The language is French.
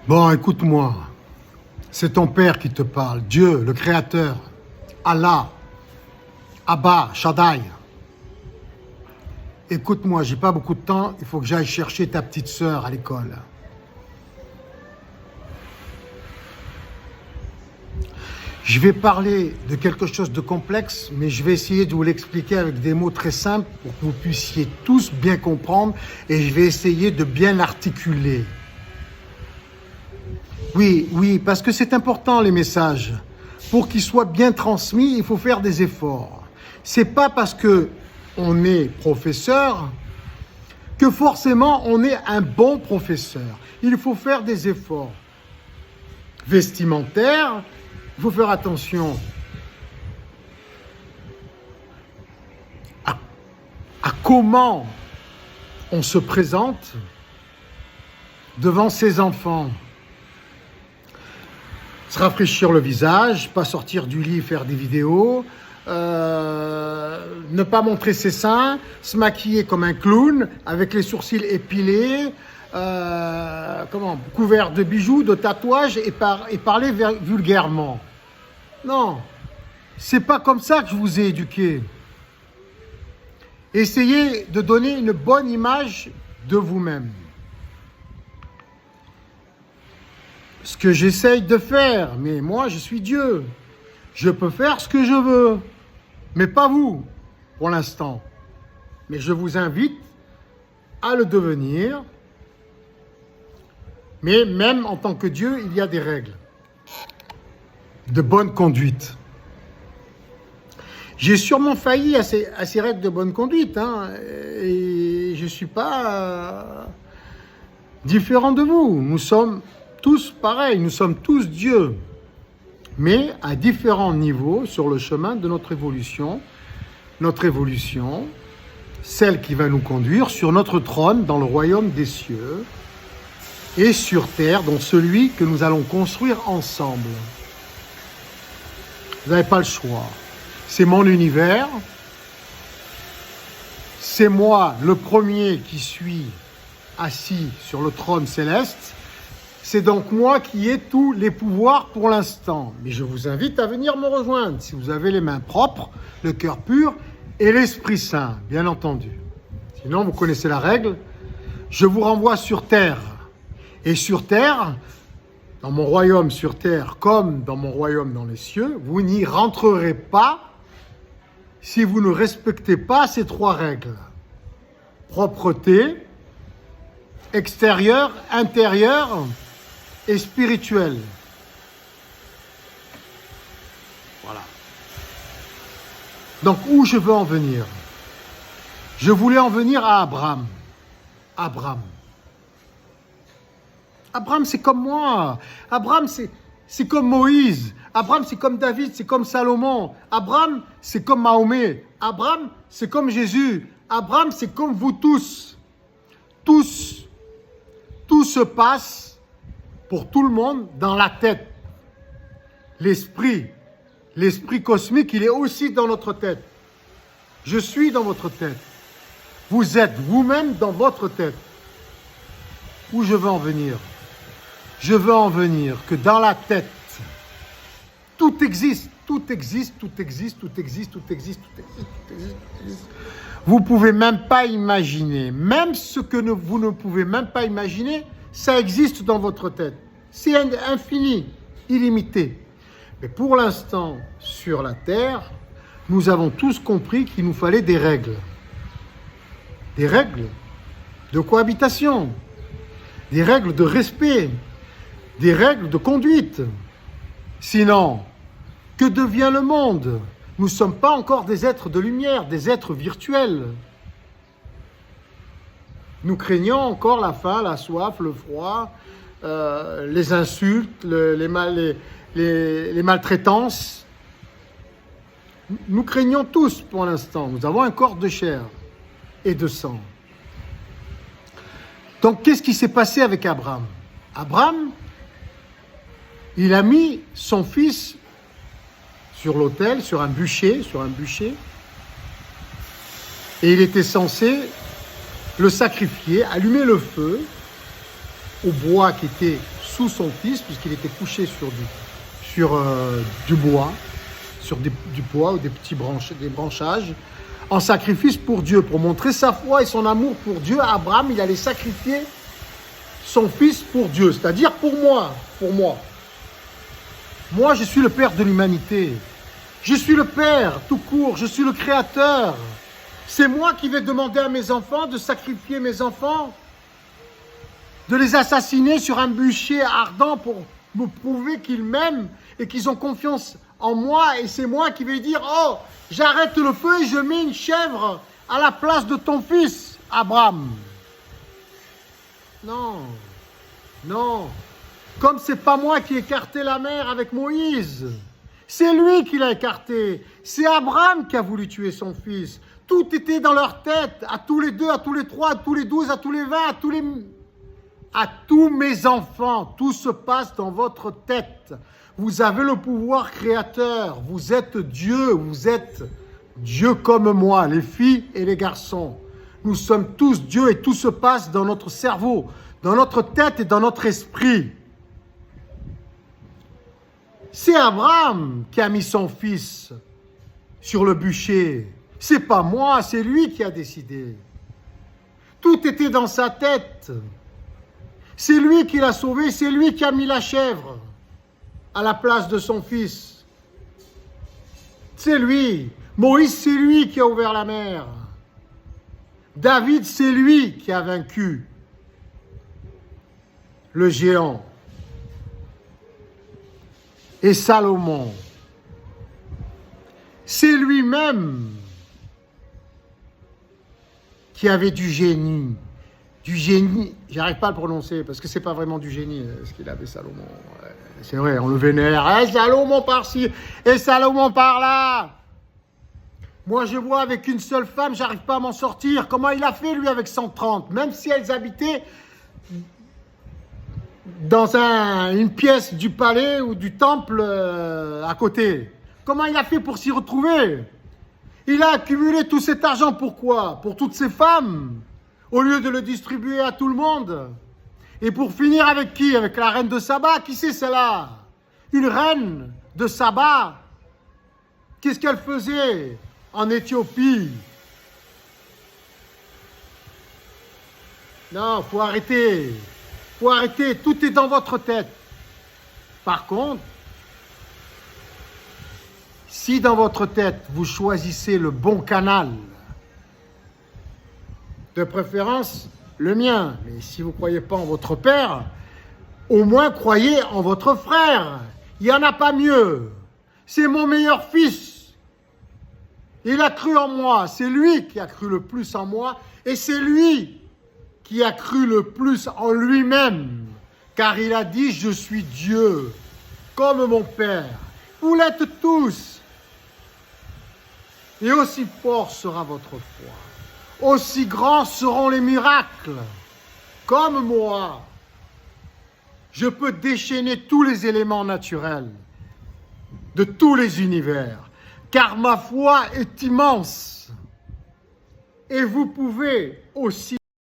Bon, écoute-moi. C'est ton Père qui te parle. Dieu, le Créateur. Allah. Abba, Shaddai. Écoute-moi, j'ai pas beaucoup de temps. Il faut que j'aille chercher ta petite sœur à l'école. Je vais parler de quelque chose de complexe, mais je vais essayer de vous l'expliquer avec des mots très simples pour que vous puissiez tous bien comprendre et je vais essayer de bien l'articuler. Oui, parce que c'est important les messages. Pour qu'ils soient bien transmis, il faut faire des efforts. C'est pas parce que on est professeur que forcément on est un bon professeur. Il faut faire des efforts vestimentaires. Il faut faire attention à comment on se présente devant ses enfants. Se rafraîchir le visage, pas sortir du lit, faire des vidéos, ne pas montrer ses seins, se maquiller comme un clown, avec les sourcils épilés, couvert de bijoux, de tatouages et parler vulgairement. Non, c'est pas comme ça que je vous ai éduqué. Essayez de donner une bonne image de vous-même. Ce que j'essaye de faire, mais moi je suis Dieu. Je peux faire ce que je veux, mais pas vous pour l'instant. Mais je vous invite à le devenir. Mais même en tant que Dieu, il y a des règles de bonne conduite. J'ai sûrement failli à ces règles de bonne conduite, hein, et je ne suis pas différent de vous. Nous sommes tous pareils, nous sommes tous Dieu, mais à différents niveaux sur le chemin de notre évolution, celle qui va nous conduire sur notre trône dans le royaume des cieux et sur terre, dans celui que nous allons construire ensemble. Vous n'avez pas le choix. C'est mon univers. C'est moi, le premier qui suis assis sur le trône céleste. C'est donc moi qui ai tous les pouvoirs pour l'instant. Mais je vous invite à venir me rejoindre si vous avez les mains propres, le cœur pur et l'Esprit Saint, bien entendu. Sinon, vous connaissez la règle. Je vous renvoie sur terre. Et sur terre, dans mon royaume sur terre, comme dans mon royaume dans les cieux, vous n'y rentrerez pas si vous ne respectez pas ces trois règles. Propreté, extérieur, intérieur et spirituel. Voilà. Donc, où je veux en venir? Je voulais en venir à Abraham. Abraham, c'est comme moi. Abraham, c'est comme Moïse. Abraham, c'est comme David, c'est comme Salomon. Abraham, c'est comme Mahomet. Abraham, c'est comme Jésus. Abraham, c'est comme vous tous. Tout se passe pour tout le monde dans la tête. L'esprit cosmique, il est aussi dans notre tête. Je suis dans votre tête. Vous êtes vous-même dans votre tête. Où je veux en venir? Je veux en venir que dans la tête, tout existe. Vous ne pouvez même pas imaginer. Même ce que vous ne pouvez même pas imaginer, ça existe dans votre tête. C'est infini, illimité. Mais pour l'instant, sur la Terre, nous avons tous compris qu'il nous fallait des règles. Des règles de cohabitation. Des règles de respect. Des règles de conduite. Sinon, que devient le monde? Nous ne sommes pas encore des êtres de lumière, des êtres virtuels. Nous craignons encore la faim, la soif, le froid, les insultes, les maltraitances. Nous craignons tous pour l'instant. Nous avons un corps de chair et de sang. Donc, qu'est-ce qui s'est passé avec Abraham? Abraham, il a mis son fils sur l'autel, sur un bûcher, et il était censé le sacrifier, allumer le feu au bois qui était sous son fils, puisqu'il était couché sur du bois, sur du bois ou des branchages, en sacrifice pour Dieu, pour montrer sa foi et son amour pour Dieu. Abraham, il allait sacrifier son fils pour Dieu, c'est-à-dire pour moi, Moi, je suis le père de l'humanité. Je suis le père, tout court, je suis le créateur. C'est moi qui vais demander à mes enfants de sacrifier mes enfants, de les assassiner sur un bûcher ardent pour me prouver qu'ils m'aiment et qu'ils ont confiance en moi. Et c'est moi qui vais dire, oh, j'arrête le feu et je mets une chèvre à la place de ton fils, Abraham. Non, non. Comme c'est pas moi qui ai écarté la mer avec Moïse. C'est lui qui l'a écarté. C'est Abraham qui a voulu tuer son fils. Tout était dans leur tête, à tous les deux, à tous les trois, à tous les 12, à tous les 20, à tous mes enfants. Tout se passe dans votre tête. Vous avez le pouvoir créateur. Vous êtes Dieu comme moi, les filles et les garçons. Nous sommes tous Dieu et tout se passe dans notre cerveau, dans notre tête et dans notre esprit. C'est Abraham qui a mis son fils sur le bûcher. C'est pas moi, c'est lui qui a décidé. Tout était dans sa tête. C'est lui qui l'a sauvé, c'est lui qui a mis la chèvre à la place de son fils. C'est lui. Moïse, c'est lui qui a ouvert la mer. David, c'est lui qui a vaincu le géant. Et Salomon, c'est lui-même qui avait du génie. J'arrive pas à le prononcer parce que c'est pas vraiment du génie ce qu'il avait Salomon. C'est vrai, on le vénère. Hey, Salomon par-ci et Salomon par-là. Moi, je vois avec une seule femme, j'arrive pas à m'en sortir. Comment il a fait, lui, avec 130? Même si elles habitaient dans une pièce du palais ou du temple à côté. Comment il a fait pour s'y retrouver? Il a accumulé tout cet argent, pourquoi? Pour toutes ces femmes, au lieu de le distribuer à tout le monde. Et pour finir avec qui? Avec la reine de Saba. Qui c'est celle-là? Une reine de Saba. Qu'est-ce qu'elle faisait en Éthiopie? Non, faut arrêter. Faut arrêter, tout est dans votre tête. Par contre, si dans votre tête, vous choisissez le bon canal, de préférence le mien, mais si vous ne croyez pas en votre père, au moins croyez en votre frère. Il n'y en a pas mieux. C'est mon meilleur fils. Il a cru en moi. C'est lui qui a cru le plus en moi et c'est lui qui a cru le plus en lui-même, car il a dit « Je suis Dieu, comme mon Père ». Vous l'êtes tous. Et aussi fort sera votre foi, aussi grands seront les miracles. Comme moi, je peux déchaîner tous les éléments naturels de tous les univers, car ma foi est immense. Et vous pouvez aussi